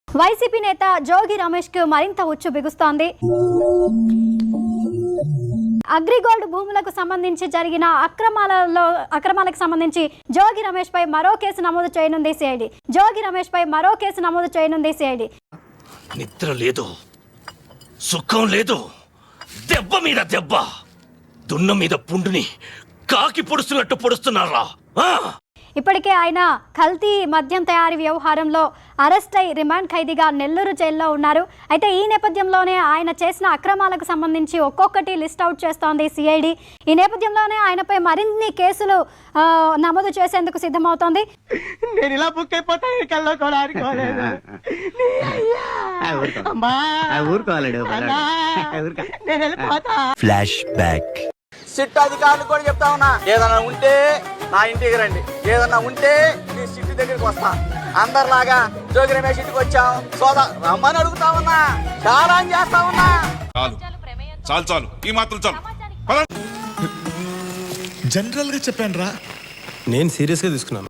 YCP నేత జోగి రమేష్ కు మరింత ఉచ్చు బిగుస్తోంది. అగ్రిగోల్డ్ భూములకు సంబంధించి జరిగిన అక్రమాలకు సంబంధించి జోగి రమేష్ పై మరో కేసు నమోదు చేయనుంది సిఐడి. నిద్ర లేదు, సుఖం లేదు, దెబ్బ మీద దెబ్బ, దున్న మీద పుండుని కాకి పొడుస్తున్నట్టు పొడుస్తున్నారా? ఇప్పటికే ఆయన కల్తీ మద్యం తయారీ వ్యవహారంలో అరెస్ట్ అయి రిమాండ్ ఖైదీగా నెల్లూరు జైల్లో ఉన్నారు. అయితే ఈ నేపథ్యంలోనే ఆయన చేసిన అక్రమాలకు సంబంధించి ఒక్కొక్కటి లిస్ట్ అవుట్ చేస్తోంది సిఐడి. ఈ నేపథ్యంలోనే ఆయనపై మరిన్ని కేసులు నమోదు చేసేందుకు సిద్ధమవుతోంది. Flash back. సిట్ అధికారులు కూడా చెప్తా ఉన్నా, ఏదన్నా ఉంటే నా ఇంటికి రండి, ఏదన్నా ఉంటే నీ సిట్ దగ్గరికి వస్తా. అందరిలాగా జోగి రమేష్ ఇంటికి వచ్చాం, సోదా రమ్మని అడుగుతా ఉన్నా, చాలా చేస్తా ఉన్నా. చాలు చాలు, ఈ మాత్రం చాలు. జనరల్ గా చెప్పాను రా, నేను సీరియస్ గా తీసుకున్నాను.